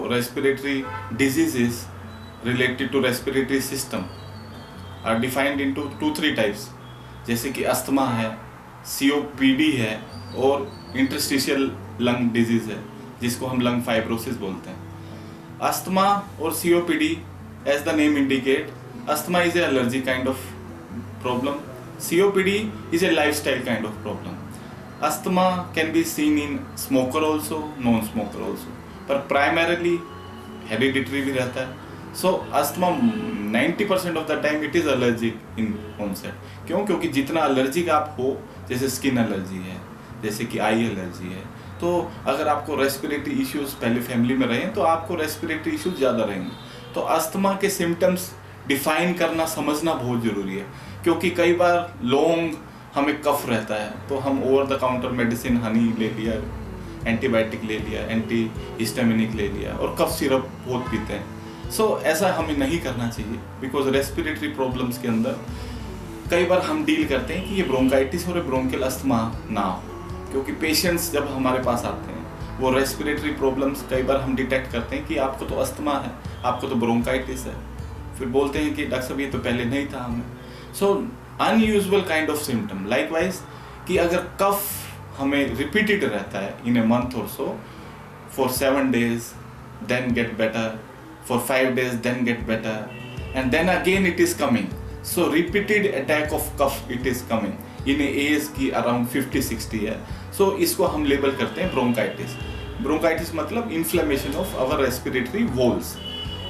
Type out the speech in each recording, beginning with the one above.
respiratory diseases related to respiratory system are defined into 2-3 types, जैसे कि asthma है, COPD है और इंटरस्टिशियल लंग डिजीज है जिसको हम लंग फाइब्रोसिस बोलते हैं। अस्थमा और COPD, as the name indicate, asthma is a allergy kind of problem, COPD is a lifestyle kind of problem. Asthma can be seen in smoker also, non-smoker also, पर primarily hereditary भी रहता है। So asthma 90% of the time it is allergic in onset। क्योंकि जितना allergic आप हो, जैसे skin allergy है, जैसे कि आई एलर्जी है, तो अगर आपको रेस्पिरेटरी इश्यूज पहले फैमिली में रहे तो आपको रेस्पिरेटरी इश्यूज ज़्यादा रहेंगे। तो अस्थमा के सिम्टम्स डिफाइन करना समझना बहुत ज़रूरी है, क्योंकि कई बार लॉन्ग हमें कफ रहता है तो हम over the counter medicine Honey ले लिया, एंटीबायोटिक ले लिया, एंटी हिस्टामिनिक ले लिया और कफ सिरप बहुत पीते हैं। सो ऐसा हमें नहीं करना चाहिए, बिकॉज रेस्पिरेटरी प्रॉब्लम्स के अंदर कई बार हम डील करते हैं कि ये ब्रोंकाइटिस और ब्रोंकियल अस्थमा ना हो, क्योंकि पेशेंट्स जब हमारे पास आते हैं वो रेस्पिरेटरी प्रॉब्लम्स कई बार हम डिटेक्ट करते हैं कि आपको तो अस्थमा है, आपको तो ब्रोंकाइटिस है, फिर बोलते हैं कि डॉक्टर साहब ये तो पहले नहीं था हमें। So unusual kind of symptom. Likewise कि अगर कफ हमें रिपीटेड रहता है इन ए मंथ और so, for 7 days then get better, for 5 days then get better, and then again it is coming, so repeated attack of cough it is coming in age की around 50-60 है। So इसको हम label करते हैं bronchitis. Bronchitis मतलब inflammation of our respiratory walls.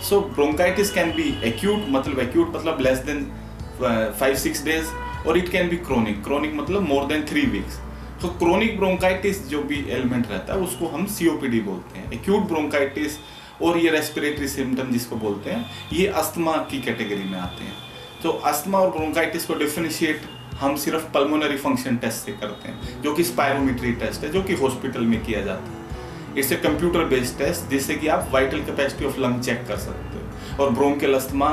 So bronchitis can be acute मतलब less than 5-6 days, और it can be chronic. Chronic मतलब मोर देन 3 weeks। तो क्रोनिक ब्रोंकाइटिस जो भी एलिमेंट रहता है उसको हम COPD बोलते हैं। एक्यूट ब्रोंकाइटिस और ये रेस्पिरेटरी सिम्टम जिसको बोलते हैं, ये अस्थमा की कैटेगरी में आते हैं। तो अस्थमा और ब्रोंकाइटिस को डिफरेंशिएट हम सिर्फ पल्मोनरी फंक्शन टेस्ट से करते हैं, जो कि स्पायरोमेट्री टेस्ट है, जो कि हॉस्पिटल में किया जाता है। It's a computer based test जिससे कि आप vital capacity of lung check कर सकते हो। और ब्रोंकियल अस्थमा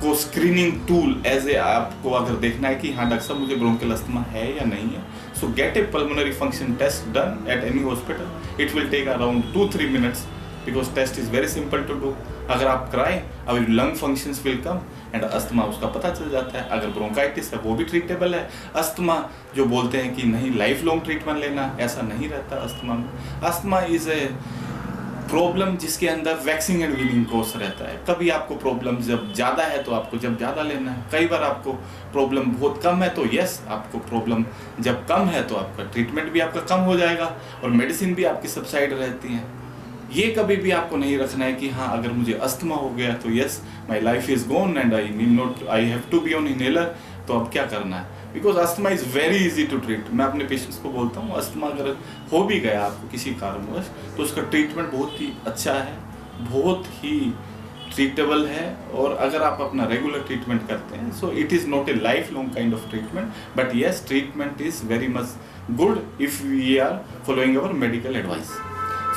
को स्क्रीनिंग टूल एज ए आपको अगर देखना है कि हाँ डॉक्टर साहब मुझे ब्रोंकियल अस्थमा है या नहीं है, so get a pulmonary function test done at any hospital. It will take around 2-3 minutes because test is very simple to do। अगर आप कराएं, our lung functions will come and asthma उसका पता चल जाता है। अगर ब्रोंकाइटिस है वो भी ट्रीटेबल है। अस्थमा जो बोलते हैं कि नहीं लाइफ लॉन्ग ट्रीटमेंट लेना, ऐसा नहीं रहता अस्थमा में। अस्थमा इज ए प्रॉब्लम जिसके अंदर वैक्सिंग एंड वीनिंग कोर्स रहता है। कभी आपको प्रॉब्लम जब ज़्यादा है तो आपको जब ज़्यादा लेना है, कई बार आपको प्रॉब्लम बहुत कम है तो यस आपको प्रॉब्लम जब कम है तो आपका ट्रीटमेंट भी आपका कम हो जाएगा और मेडिसिन भी आपकी सबसाइड रहती है। ये कभी भी आपको नहीं रखना है कि हाँ अगर मुझे अस्थमा हो गया तो yes my life is gone and I have to be on inhaler, तो अब क्या करना है। Because asthma is very easy to treat. मैं अपने पेशेंट्स को बोलता हूँ अस्थमा अगर हो भी गया आपको किसी कारणवश तो उसका ट्रीटमेंट बहुत ही अच्छा है, बहुत ही ट्रीटेबल है। और अगर आप अपना रेगुलर ट्रीटमेंट करते हैं so it is not a life long kind of treatment, but yes treatment is very much good if we are following our medical advice.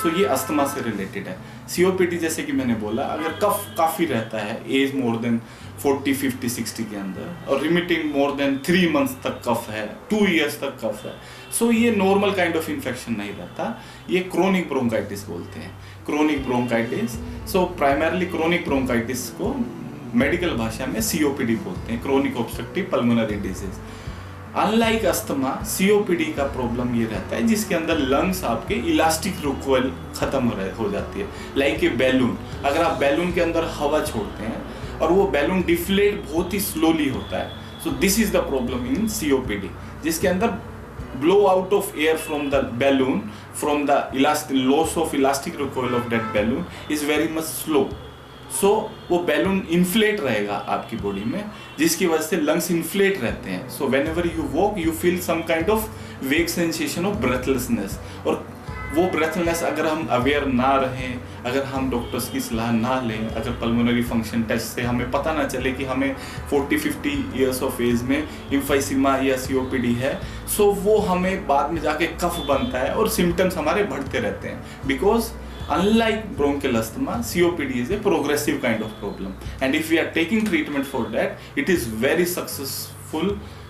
So ये अस्थमा से रिलेटेड है। COPD जैसे कि मैंने बोला, अगर कफ काफ़ी रहता है एज मोर देन 40, 50, 60 के अंदर और रिमिटिंग मोर देन 3 months तक कफ है, 2 years तक कफ है, सो ये नॉर्मल काइंड ऑफ इन्फेक्शन नहीं रहता, ये क्रोनिक ब्रोंकाइटिस बोलते हैं। क्रोनिक ब्रोंकाइटिस, सो प्राइमरली क्रोनिक ब्रोंकाइटिस को मेडिकल भाषा में COPD बोलते हैं, chronic obstructive pulmonary disease. Unlike asthma COPD का प्रॉब्लम ये रहता है जिसके अंदर लंग्स आपके इलास्टिक रिकॉइल खत्म हो जाती है। लाइक ए बैलून, अगर आप बैलून के अंदर हवा छोड़ते हैं और वो बैलून डिफ्लेट बहुत ही स्लोली होता है, so this is the problem in COPD, जिसके अंदर blow out of air from the balloon, from the loss of elastic recoil of that balloon is very much slow. So वो balloon inflate रहेगा आपकी body में, जिसकी वजह से lungs inflate रहते हैं। So whenever you walk you feel some kind of weak sensation of breathlessness, और वो ब्रेथलेसनेस अगर हम अवेयर ना रहें, अगर हम डॉक्टर्स की सलाह ना लें, अगर पल्मोनरी फंक्शन टेस्ट से हमें पता ना चले कि हमें 40-50 ईयर्स ऑफ एज में इम्फाइसीमा या COPD है, सो वो हमें बाद में जाके कफ बनता है और सिम्टम्स हमारे बढ़ते रहते हैं। Because unlike bronchial asthma, COPD is a progressive kind of problem, and if we are taking treatment for that, it is very successful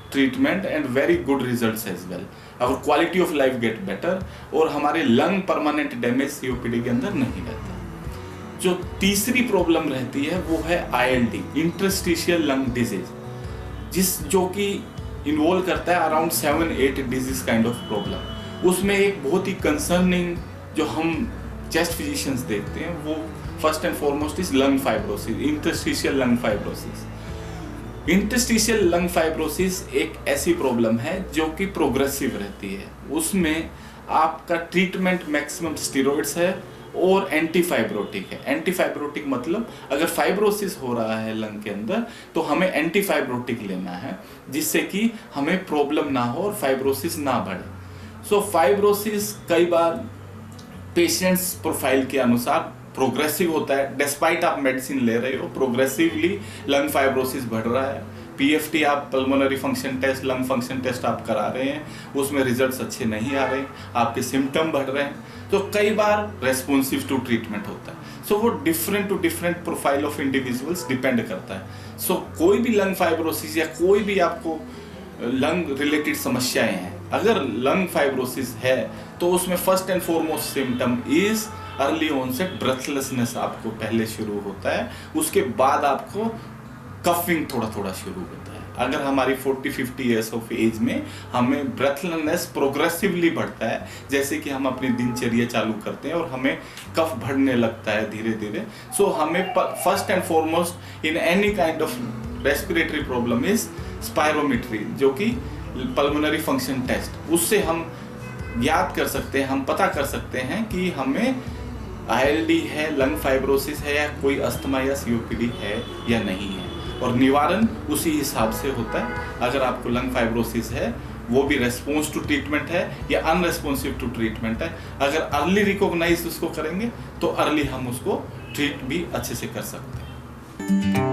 treatment and very good results as well. Our quality of life get better और हमारे lung permanent damage COPD के अंदर नहीं रहता। जो तीसरी problem रहती है वो है ILD, इंटरस्टिशियल लंग डिजीज, जो कि इन्वॉल्व करता है around 7-8 disease kind of problem. उसमें एक बहुत ही कंसर्निंग जो हम चेस्ट फिजिशियंस देखते हैं वो first and foremost is lung fibrosis, interstitial lung fibrosis. Interstitial lung fibrosis एक ऐसी प्रॉब्लम है जो कि प्रोग्रेसिव रहती है। उसमें आपका ट्रीटमेंट मैक्सिमम स्टेरॉइड्स है और एंटीफाइब्रोटिक है। एंटीफाइब्रोटिक मतलब अगर फाइब्रोसिस हो रहा है लंग के अंदर तो हमें एंटीफाइब्रोटिक लेना है, जिससे कि हमें प्रॉब्लम ना हो और फाइब्रोसिस ना बढ़े। सो फाइब्रोसिस कई बार पेशेंट्स प्रोफाइल के अनुसार प्रोग्रेसिव होता है, डिस्पाइट आप मेडिसिन ले रहे हो प्रोग्रेसिवली लंग फाइब्रोसिस बढ़ रहा है। PFT आप pulmonary function test, lung function test आप करा रहे हैं, उसमें रिजल्ट्स अच्छे नहीं आ रहे, आपके सिम्टम बढ़ रहे हैं, तो कई बार रेस्पॉन्सिव टू ट्रीटमेंट होता है। सो वो different to different profile of individuals depend करता है। सो कोई भी लंग फाइब्रोसिस या कोई भी आपको लंग रिलेटेड समस्याएं हैं, अगर लंग फाइब्रोसिस है तो उसमें first and foremost symptom is early onset breathlessness आपको पहले शुरू होता है, उसके बाद आपको कफिंग थोड़ा थोड़ा शुरू होता है। अगर हमारी 40-50 ईयर्स ऑफ एज में हमें ब्रेथलेसनेस प्रोग्रेसिवली बढ़ता है, जैसे कि हम अपनी दिनचर्या चालू करते हैं और हमें कफ बढ़ने लगता है धीरे धीरे। सो हमें first and foremost in any kind of respiratory problem is spirometry, जो कि पल्मोनरी फंक्शन टेस्ट, उससे हम याद कर सकते हैं, हम पता कर सकते हैं कि हमें ILD है, लंग फाइब्रोसिस है, या कोई अस्थमा या COPD है या नहीं है, और निवारण उसी हिसाब से होता है। अगर आपको लंग फाइब्रोसिस है वो भी रेस्पॉन्स टू ट्रीटमेंट है या अनरेस्पॉन्सिव टू ट्रीटमेंट है। अगर अर्ली रिकॉग्नाइज उसको करेंगे तो अर्ली हम उसको ट्रीट भी अच्छे से कर सकते हैं।